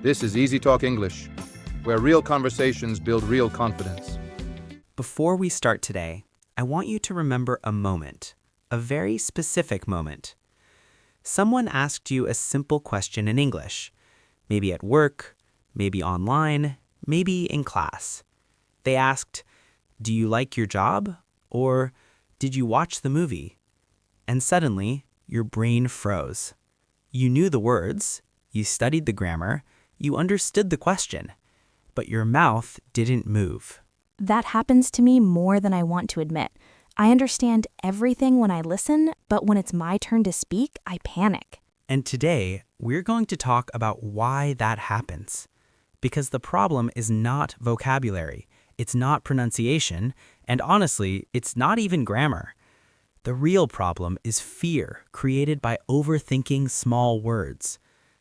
This is EasyTalk English, where real conversations build real confidence. Before we start today, I want you to remember a moment, a very specific moment. Someone asked you a simple question in English, maybe at work, maybe online, maybe in class. They asked, "Do you like your job?" or "Did you watch the movie?" And suddenly, your brain froze. You knew the words, you studied the grammar, you understood the question, but your mouth didn't move. That happens to me more than I want to admit. I understand everything when I listen, but when it's my turn to speak, I panic. And today, we're going to talk about why that happens. Because the problem is not vocabulary, it's not pronunciation, and honestly, it's not even grammar. The real problem is fear created by overthinking small words.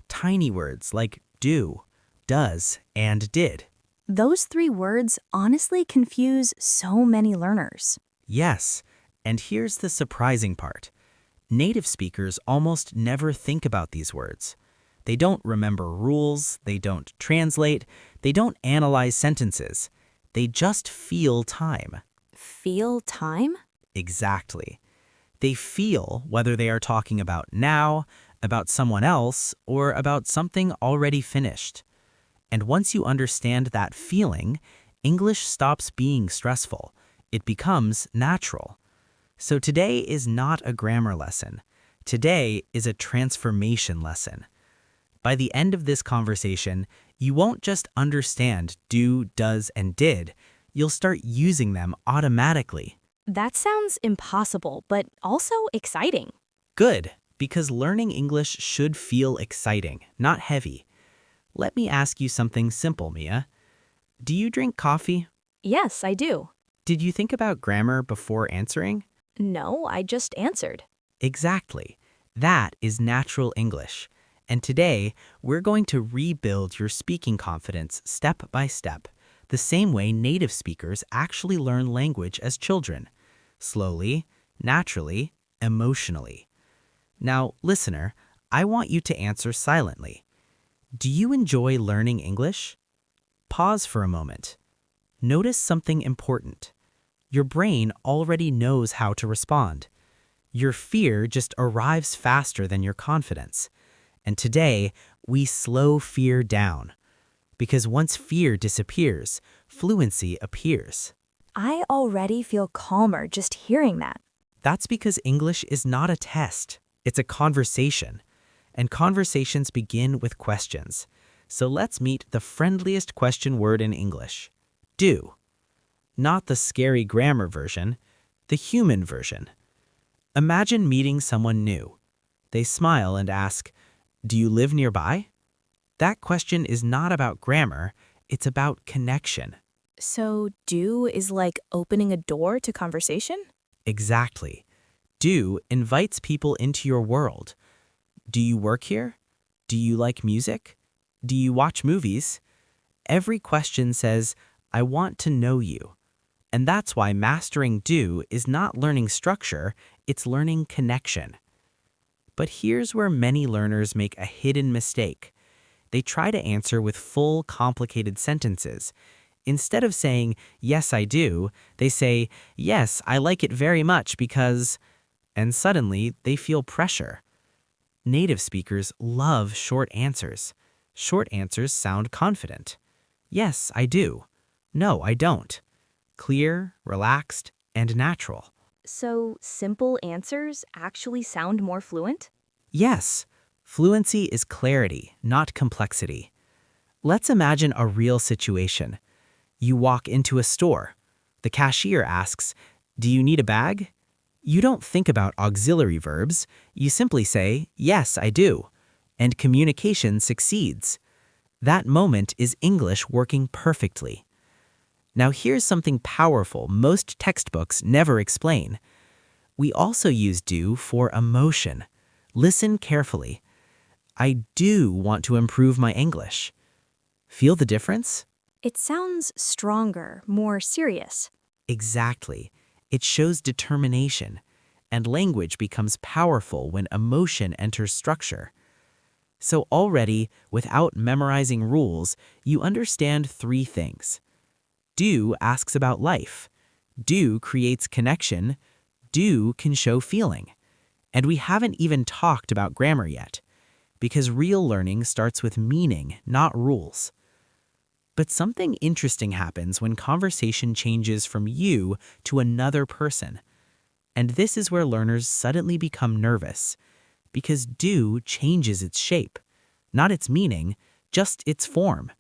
Tiny words like do, does, and did. Those three words honestly confuse so many learners. Yes, and here's the surprising part. Native speakers almost never think about these words. They don't remember rules, they don't translate, they don't analyze sentences. They just feel time. Feel time? Exactly. They feel whether they are talking about now, about someone else, or about something already finished. And once you understand that feeling, English stops being stressful. It becomes natural. So today is not a grammar lesson. Today is a transformation lesson. By the end of this conversation, you won't just understand do, does, and did. You'll start using them automatically. That sounds impossible, but also exciting. Good, because learning English should feel exciting, not heavy. Let me ask you something simple, Mia. Do you drink coffee? Yes, I do. Did you think about grammar before answering? No, I just answered. Exactly. That is natural English. And today, we're going to rebuild your speaking confidence step by step, the same way native speakers actually learn language as children. Slowly, naturally, emotionally. Now, listener, I want you to answer silently. Do you enjoy learning English? Pause for a moment. Notice something important. Your brain already knows how to respond. Your fear just arrives faster than your confidence. And today, we slow fear down. Because once fear disappears, fluency appears. I already feel calmer just hearing that. That's because English is not a test. It's a conversation. And conversations begin with questions. So let's meet the friendliest question word in English. Do. Not the scary grammar version, the human version. Imagine meeting someone new. They smile and ask, "Do you live nearby?" That question is not about grammar, it's about connection. So, do is like opening a door to conversation? Exactly. Do invites people into your world. Do you work here? Do you like music? Do you watch movies? Every question says, "I want to know you." And that's why mastering do is not learning structure, it's learning connection. But here's where many learners make a hidden mistake. They try to answer with full, complicated sentences. Instead of saying, "Yes, I do," they say, "Yes, I like it very much because..." And suddenly, they feel pressure. Native speakers love short answers. Short answers sound confident. Yes, I do. No, I don't. Clear, relaxed, and natural. So, simple answers actually sound more fluent? Yes, fluency is clarity, not complexity. Let's imagine a real situation. You walk into a store. The cashier asks, "Do you need a bag?" You don't think about auxiliary verbs. You simply say, "Yes, I do." And communication succeeds. That moment is English working perfectly. Now here's something powerful most textbooks never explain. We also use do for emotion. Listen carefully. I do want to improve my English. Feel the difference? It sounds stronger, more serious. Exactly. It shows determination. And language becomes powerful when emotion enters structure. So already, without memorizing rules, you understand 3 things. Do asks about life. Do creates connection. Do can show feeling. And we haven't even talked about grammar yet, because real learning starts with meaning, not rules. But something interesting happens when conversation changes from you to another person. And this is where learners suddenly become nervous, because do changes its shape, not its meaning, just its form.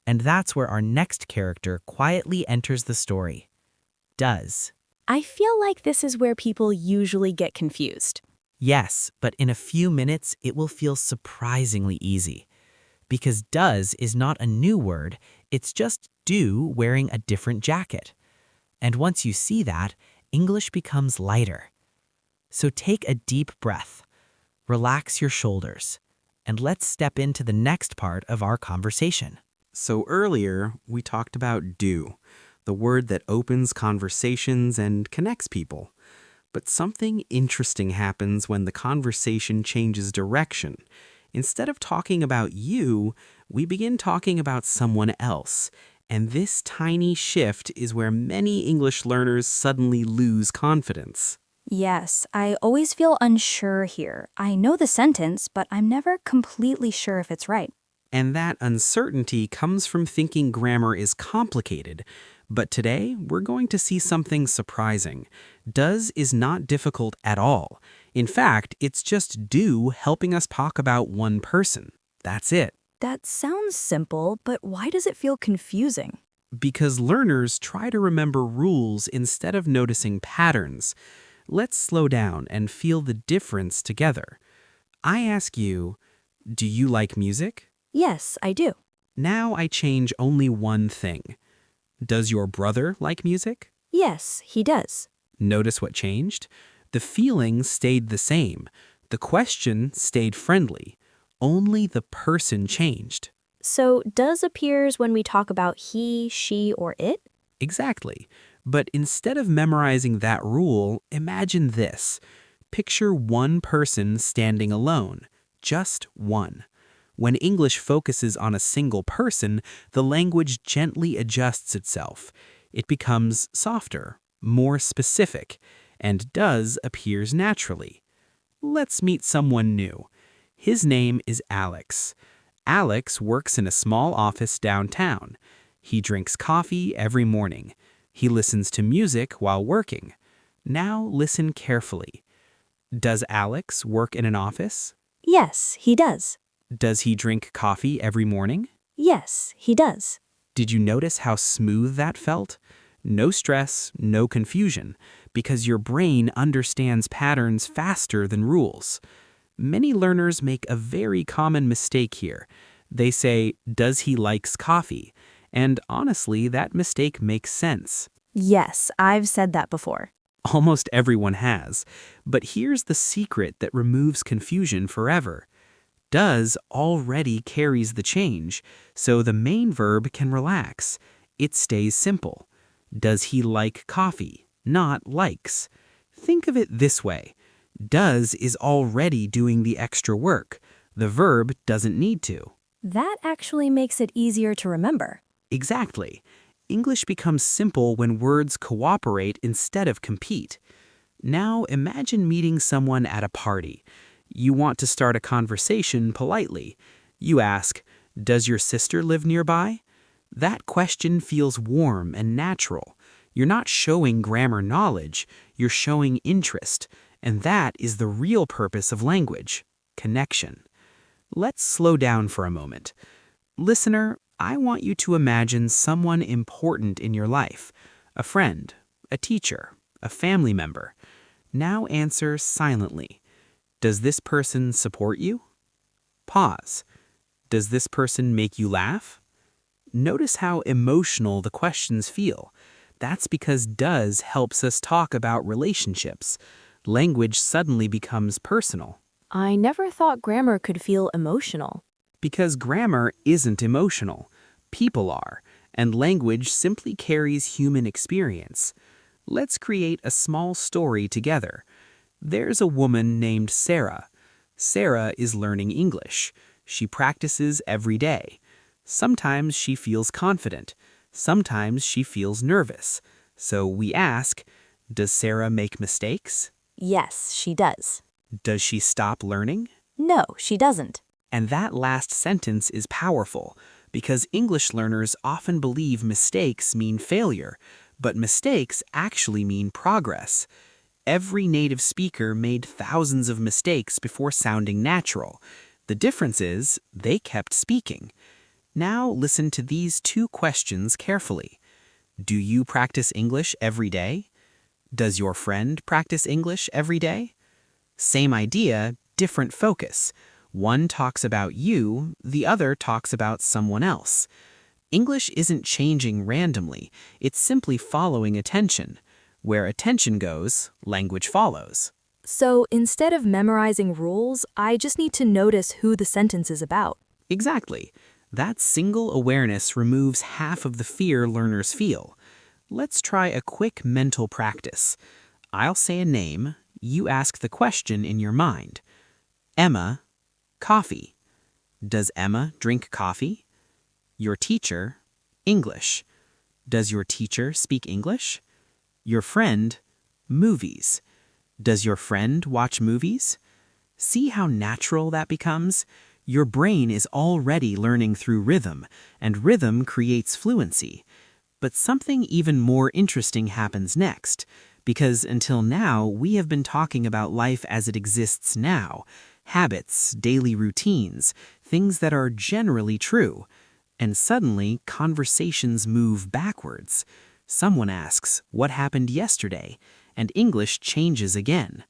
And that's where our next character quietly enters the story. Does. I feel like this is where people usually get confused. Yes, but in a few minutes it will feel surprisingly easy. Because does is not a new word, it's just do wearing a different jacket. And once you see that, English becomes lighter. So take a deep breath, relax your shoulders, and let's step into the next part of our conversation. So earlier, we talked about do, the word that opens conversations and connects people. But something interesting happens when the conversation changes direction. Instead of talking about you, we begin talking about someone else. And this tiny shift is where many English learners suddenly lose confidence. Yes, I always feel unsure here. I know the sentence, but I'm never completely sure if it's right. And that uncertainty comes from thinking grammar is complicated. But today, we're going to see something surprising. Does is not difficult at all. In fact, it's just do helping us talk about one person. That's it. That sounds simple, but why does it feel confusing? Because learners try to remember rules instead of noticing patterns. Let's slow down and feel the difference together. I ask you, do you like music? Yes, I do. Now I change only one thing. Does your brother like music? Yes, he does. Notice what changed? The feeling stayed the same. The question stayed friendly. Only the person changed. So does appears when we talk about he, she, or it? Exactly. But instead of memorizing that rule, imagine this. Picture one person standing alone. Just one. When English focuses on a single person, the language gently adjusts itself. It becomes softer, more specific, and does appears naturally. Let's meet someone new. His name is Alex. Alex works in a small office downtown. He drinks coffee every morning. He listens to music while working. Now listen carefully. Does Alex work in an office? Yes, he does. Does he drink coffee every morning? Yes, he does. Did you notice how smooth that felt? No stress, no confusion, because your brain understands patterns faster than rules. Many learners make a very common mistake here. They say, does he likes coffee? And honestly, that mistake makes sense. Yes, I've said that before. Almost everyone has. But here's the secret that removes confusion forever. Does already carries the change, so the main verb can relax. It stays simple. Does he like coffee? Not likes. Think of it this way. Does is already doing the extra work. The verb doesn't need to. That actually makes it easier to remember. Exactly. English becomes simple when words cooperate instead of compete. Now imagine meeting someone at a party. You want to start a conversation politely. You ask, does your sister live nearby? That question feels warm and natural. You're not showing grammar knowledge, you're showing interest. And that is the real purpose of language, connection. Let's slow down for a moment. Listener, I want you to imagine someone important in your life, a friend, a teacher, a family member. Now answer silently. Does this person support you? Pause. Does this person make you laugh? Notice how emotional the questions feel. That's because does helps us talk about relationships. Language suddenly becomes personal. I never thought grammar could feel emotional. Because grammar isn't emotional. People are, and language simply carries human experience. Let's create a small story together. There's a woman named Sarah. Sarah is learning English. She practices every day. Sometimes she feels confident. Sometimes she feels nervous. So we ask, does Sarah make mistakes? Yes, she does. Does she stop learning? No, she doesn't. And that last sentence is powerful because English learners often believe mistakes mean failure, but mistakes actually mean progress. Every native speaker made thousands of mistakes before sounding natural. The difference is they kept speaking. Now listen to these two questions carefully. Do you practice English every day? Does your friend practice English every day? Same idea, different focus. One talks about you, the other talks about someone else. English isn't changing randomly, it's simply following attention. Where attention goes, language follows. So instead of memorizing rules, I just need to notice who the sentence is about. Exactly. That single awareness removes half of the fear learners feel. Let's try a quick mental practice. I'll say a name, you ask the question in your mind. Emma, coffee. Does Emma drink coffee? Your teacher, English. Does your teacher speak English? Your friend, movies. Does your friend watch movies? See how natural that becomes? Your brain is already learning through rhythm, and rhythm creates fluency. But something even more interesting happens next, because until now we have been talking about life as it exists now, habits, daily routines, things that are generally true. And suddenly, conversations move backwards. Someone asks, "What happened yesterday?" and English changes again.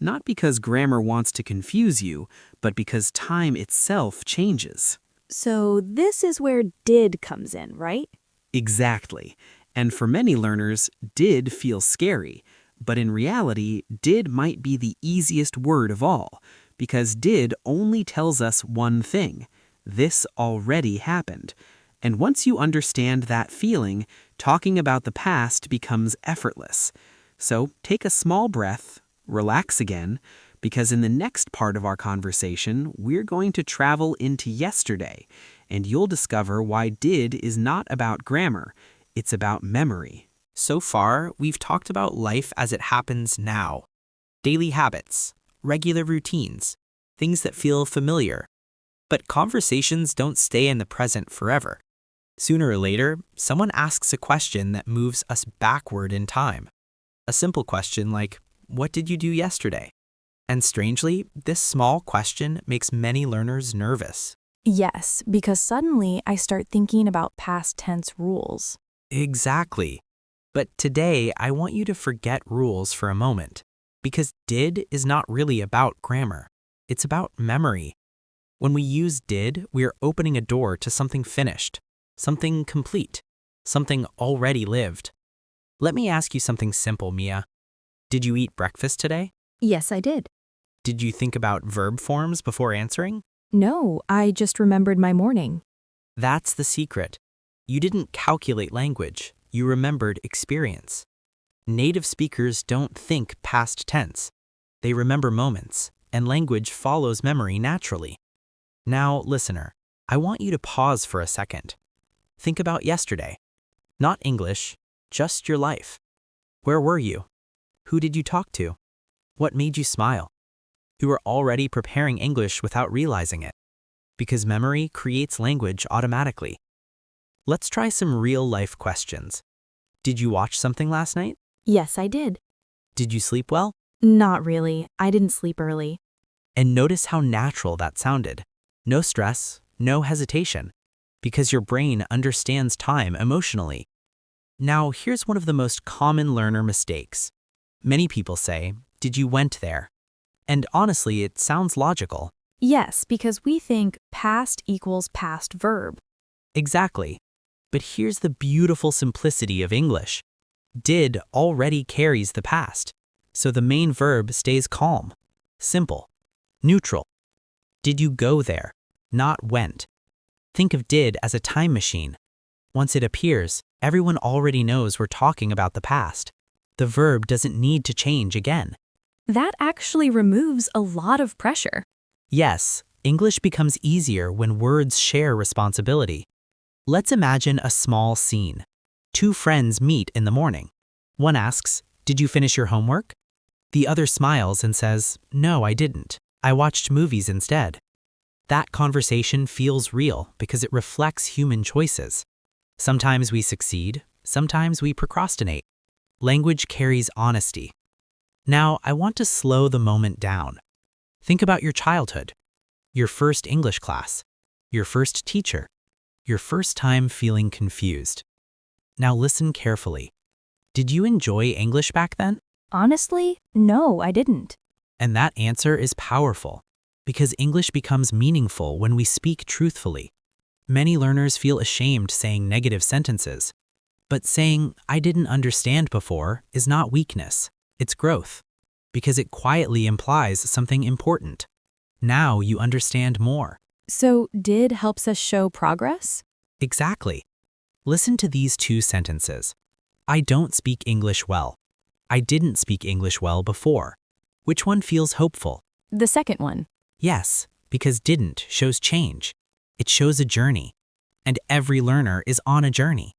Not because grammar wants to confuse you, but because time itself changes. So this is where did comes in, right? Exactly. And for many learners, did feels scary. But in reality, did might be the easiest word of all, because did only tells us one thing. This already happened. And once you understand that feeling, talking about the past becomes effortless. So take a small breath, relax again, because in the next part of our conversation, we're going to travel into yesterday, and you'll discover why did is not about grammar, it's about memory. So far, we've talked about life as it happens now. Daily habits, regular routines, things that feel familiar. But conversations don't stay in the present forever. Sooner or later, someone asks a question that moves us backward in time. A simple question like, "What did you do yesterday?" And strangely, this small question makes many learners nervous. Yes, because suddenly I start thinking about past tense rules. Exactly. But today, I want you to forget rules for a moment, because did is not really about grammar. It's about memory. When we use did, we are opening a door to something finished, something complete, something already lived. Let me ask you something simple, Mia. Did you eat breakfast today? Yes, I did. Did you think about verb forms before answering? No, I just remembered my morning. That's the secret. You didn't calculate language, you remembered experience. Native speakers don't think past tense. They remember moments, and language follows memory naturally. Now, listener, I want you to pause for a second. Think about yesterday. Not English, just your life. Where were you? Who did you talk to? What made you smile? You were already preparing English without realizing it, because memory creates language automatically. Let's try some real-life questions. Did you watch something last night? Yes, I did. Did you sleep well? Not really. I didn't sleep early. And notice how natural that sounded. No stress, no hesitation, because your brain understands time emotionally. Now, here's one of the most common learner mistakes. Many people say, "Did you went there?" And honestly, it sounds logical. Yes, because we think past equals past verb. Exactly. But here's the beautiful simplicity of English. Did already carries the past, so the main verb stays calm, simple, neutral. Did you go there? Not went. Think of did as a time machine. Once it appears, everyone already knows we're talking about the past. The verb doesn't need to change again. That actually removes a lot of pressure. Yes, English becomes easier when words share responsibility. Let's imagine a small scene. Two friends meet in the morning. One asks, "Did you finish your homework?" The other smiles and says, "No, I didn't. I watched movies instead." That conversation feels real because it reflects human choices. Sometimes we succeed, sometimes we procrastinate. Language carries honesty. Now, I want to slow the moment down. Think about your childhood, your first English class, your first teacher, your first time feeling confused. Now listen carefully. Did you enjoy English back then? Honestly, no, I didn't. And that answer is powerful, because English becomes meaningful when we speak truthfully. Many learners feel ashamed saying negative sentences. But saying, "I didn't understand before," is not weakness, it's growth, because it quietly implies something important. Now you understand more. So, did helps us show progress? Exactly. Listen to these two sentences. I don't speak English well. I didn't speak English well before. Which one feels hopeful? The second one. Yes, because didn't shows change. It shows a journey. And every learner is on a journey.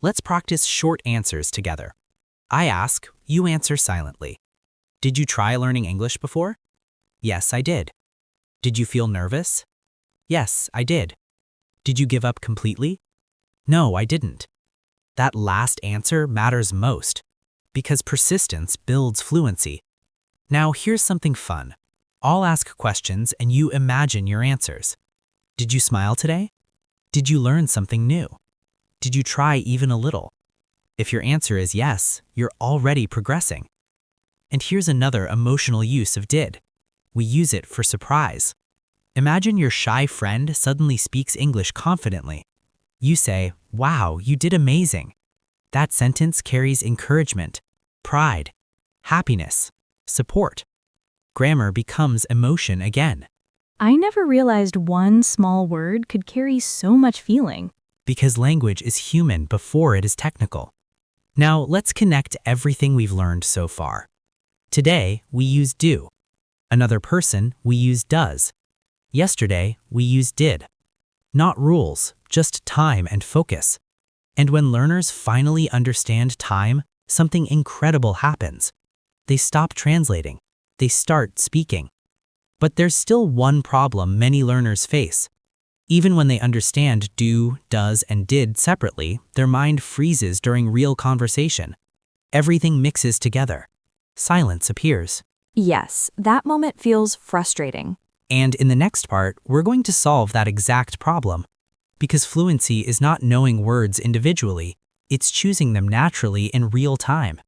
Let's practice short answers together. I ask, you answer silently. Did you try learning English before? Yes, I did. Did you feel nervous? Yes, I did. Did you give up completely? No, I didn't. That last answer matters most, because persistence builds fluency. Now here's something fun. I'll ask questions and you imagine your answers. Did you smile today? Did you learn something new? Did you try even a little? If your answer is yes, you're already progressing. And here's another emotional use of did. We use it for surprise. Imagine your shy friend suddenly speaks English confidently. You say, "Wow, you did amazing." That sentence carries encouragement, pride, happiness, support. Grammar becomes emotion again, I never realized one small word could carry so much feeling. because language is human before it is technical. Now let's connect everything we've learned so far. Today, we use do. Another person, we use does. Yesterday, we use did. Not rules, just time and focus. And when learners finally understand time, something incredible happens. They stop translating. They start speaking. But there's still one problem many learners face. Even when they understand do, does, and did separately, their mind freezes during real conversation. Everything mixes together. Silence appears. Yes, that moment feels frustrating. And in the next part, we're going to solve that exact problem. Because fluency is not knowing words individually, it's choosing them naturally in real time.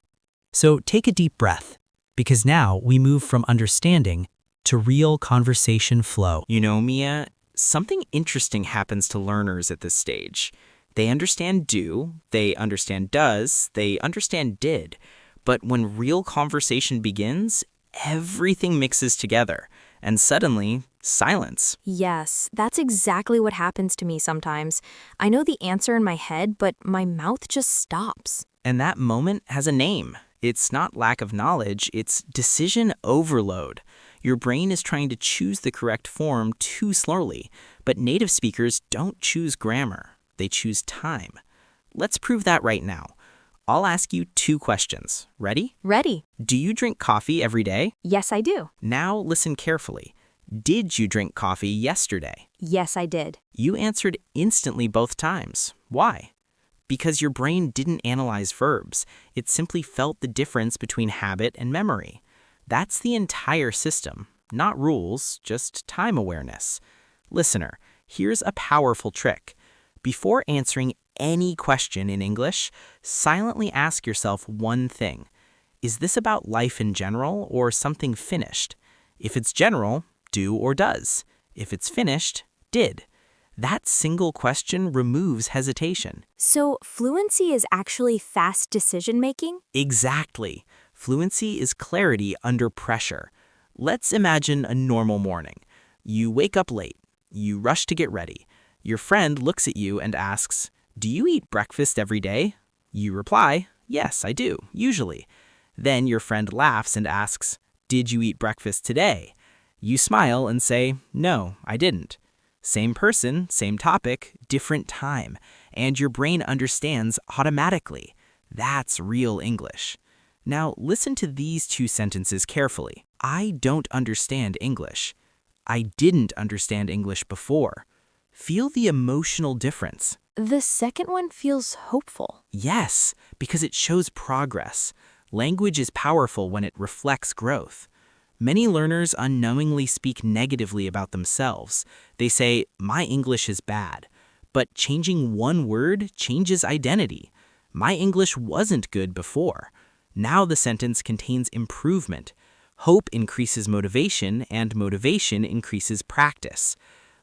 So take a deep breath, because now we move from understanding to real conversation flow. You know, Mia, something interesting happens to learners at this stage. They understand do, they understand does, they understand did. But when real conversation begins, everything mixes together. And suddenly, silence. Yes, that's exactly what happens to me sometimes. I know the answer in my head, but my mouth just stops. And that moment has a name. It's not lack of knowledge, it's decision overload. Your brain is trying to choose the correct form too slowly, but native speakers don't choose grammar, they choose time. Let's prove that right now. I'll ask you 2 questions. Ready? Ready? Do you drink coffee every day? Yes, I do. Now listen carefully. Did you drink coffee yesterday? Yes, I did. You answered instantly both times. Why? Because your brain didn't analyze verbs. It simply felt the difference between habit and memory. That's the entire system. Not rules, just time awareness. Listener, here's a powerful trick. Before answering any question in English, silently ask yourself one thing. Is this about life in general or something finished? If it's general, do or does. If it's finished, did. That single question removes hesitation. So, fluency is actually fast decision-making? Exactly. Fluency is clarity under pressure. Let's imagine a normal morning. You wake up late. You rush to get ready. Your friend looks at you and asks, "Do you eat breakfast every day?" You reply, "Yes, I do, usually." Then your friend laughs and asks, "Did you eat breakfast today?" You smile and say, "No, I didn't." Same person, same topic, different time, and your brain understands automatically. That's real English. Now listen to these two sentences carefully. I don't understand English. I didn't understand English before. Feel the emotional difference. The second one feels hopeful. Yes, because it shows progress. Language is powerful when it reflects growth. Many learners unknowingly speak negatively about themselves. They say, "My English is bad." But changing one word changes identity. My English wasn't good before. Now the sentence contains improvement. Hope increases motivation, and motivation increases practice.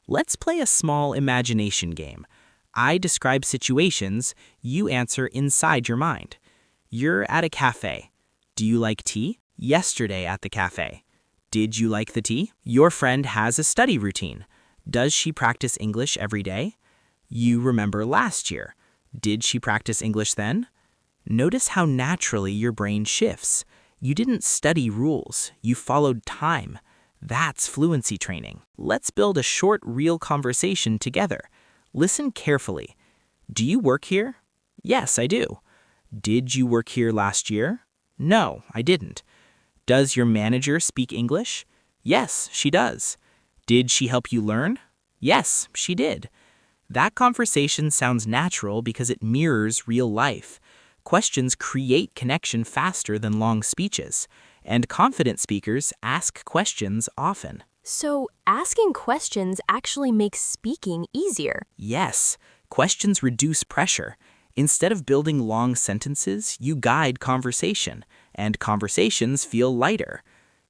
Let's play a small imagination game. I describe situations, you answer inside your mind. You're at a cafe. Do you like tea? Yesterday at the cafe. Did you like the tea? Your friend has a study routine. Does she practice English every day? You remember last year. Did she practice English then? Notice how naturally your brain shifts. You didn't study rules, you followed time. That's fluency training. Let's build a short, real conversation together. Listen carefully. Do you work here? Yes, I do. Did you work here last year? No, I didn't. Does your manager speak English? Yes, she does. Did she help you learn? Yes, she did. That conversation sounds natural because it mirrors real life. Questions create connection faster than long speeches, and confident speakers ask questions often. So, asking questions actually makes speaking easier. Yes, questions reduce pressure. Instead of building long sentences, you guide conversation, and conversations feel lighter.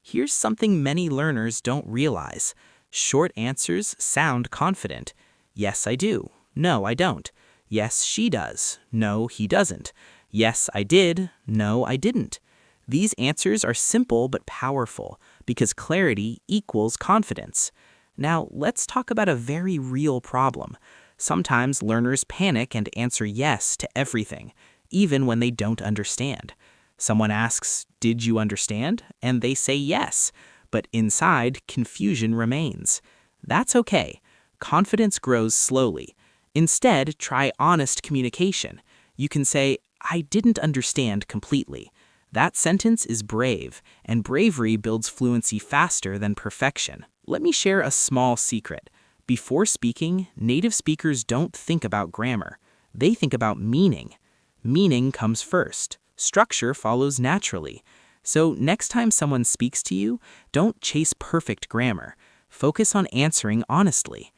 Here's something many learners don't realize. Short answers sound confident. Yes, I do. No, I don't. Yes, she does. No, he doesn't. Yes, I did. No, I didn't. These answers are simple but powerful because clarity equals confidence. Now, let's talk about a very real problem. Sometimes learners panic and answer yes to everything, even when they don't understand. Someone asks, "Did you understand?" and they say yes, but inside, confusion remains. That's okay. Confidence grows slowly. Instead, try honest communication. You can say, "I didn't understand completely." That sentence is brave, and bravery builds fluency faster than perfection. Let me share a small secret. Before speaking, native speakers don't think about grammar. They think about meaning. Meaning comes first. Structure follows naturally. So next time someone speaks to you, don't chase perfect grammar. Focus on answering honestly.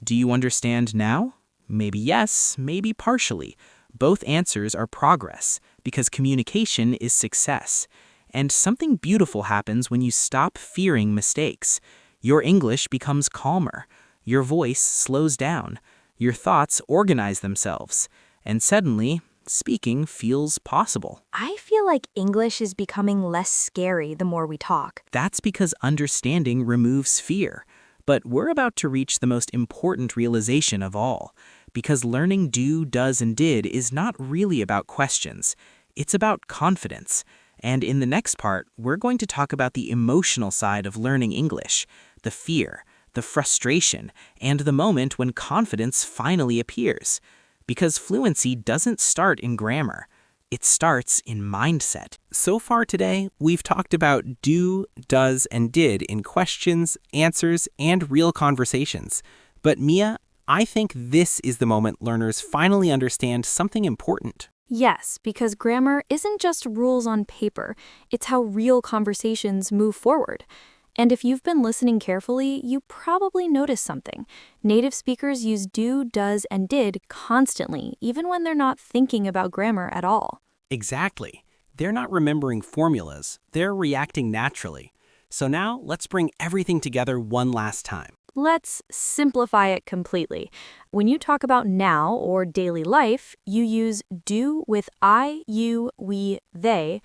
Do you understand now? Maybe yes, maybe partially. Both answers are progress, because communication is success. And something beautiful happens when you stop fearing mistakes. Your English becomes calmer. Your voice slows down. Your thoughts organize themselves. And suddenly, speaking feels possible. I feel like English is becoming less scary the more we talk. That's because understanding removes fear. But we're about to reach the most important realization of all. Because learning do, does, and did is not really about questions. It's about confidence. And in the next part, we're going to talk about the emotional side of learning English, the fear, the frustration, and the moment when confidence finally appears. Because fluency doesn't start in grammar. It starts in mindset. So far today, we've talked about do, does, and did in questions, answers, and real conversations. But Mia, I think this is the moment learners finally understand something important. Yes, because grammar isn't just rules on paper, it's how real conversations move forward. And if you've been listening carefully, you probably noticed something. Native speakers use do, does, and did constantly, even when they're not thinking about grammar at all. Exactly. They're not remembering formulas. They're reacting naturally. So now let's bring everything together one last time. Let's simplify it completely. When you talk about now or daily life, you use do with I, you, we, they,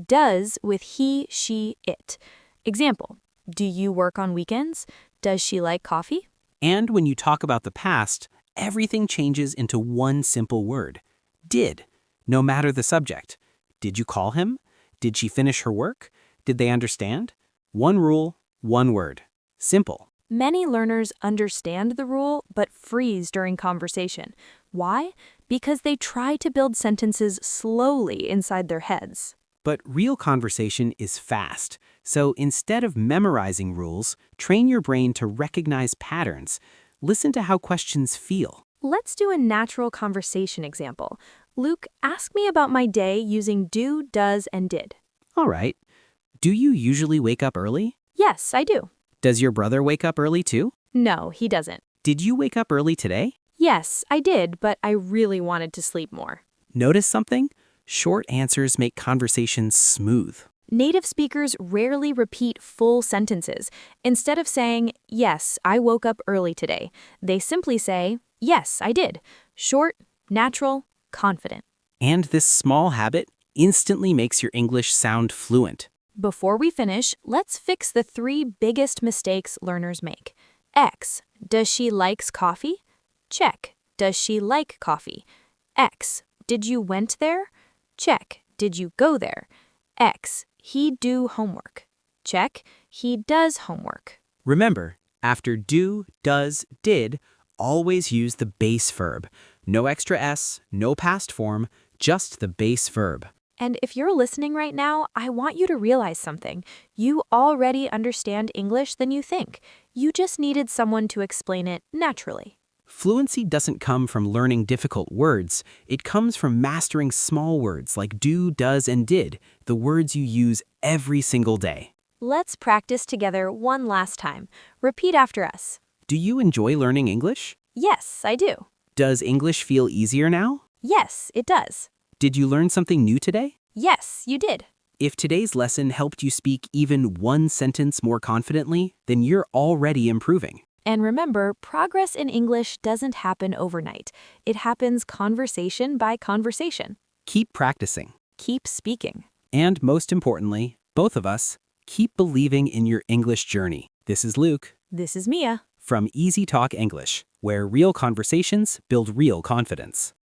does with he, she, it. Example, do you work on weekends? Does she like coffee? And when you talk about the past, everything changes into one simple word. Did. No matter the subject. Did you call him? Did she finish her work? Did they understand? One rule, one word. Simple. Many learners understand the rule but freeze during conversation. Why? Because they try to build sentences slowly inside their heads. But real conversation is fast. So instead of memorizing rules, train your brain to recognize patterns. Listen to how questions feel. Let's do a natural conversation example. Luke, ask me about my day using do, does, and did. All right. Do you usually wake up early? Yes, I do. Does your brother wake up early too? No, he doesn't. Did you wake up early today? Yes, I did, but I really wanted to sleep more. Notice something? Short answers make conversations smooth. Native speakers rarely repeat full sentences. Instead of saying, yes, I woke up early today, they simply say, yes, I did. Short, natural, confident. And this small habit instantly makes your English sound fluent. Before we finish, let's fix the 3 biggest mistakes learners make. X. Does she likes coffee? Check. Does she like coffee? X. Did you went there? Check. Did you go there? X. He do homework. Check. He does homework. Remember, after do, does, did, always use the base verb. No extra S, no past form, just the base verb. And if you're listening right now, I want you to realize something. You already understand English than you think. You just needed someone to explain it naturally. Fluency doesn't come from learning difficult words. It comes from mastering small words like do, does, and did, the words you use every single day. Let's practice together one last time. Repeat after us. Do you enjoy learning English? Yes, I do. Does English feel easier now? Yes, it does. Did you learn something new today? Yes, you did. If today's lesson helped you speak even one sentence more confidently, then you're already improving. And remember, progress in English doesn't happen overnight. It happens conversation by conversation. Keep practicing. Keep speaking. And most importantly, both of us, keep believing in your English journey. This is Luke. This is Mia. From EasyTalk English, where real conversations build real confidence.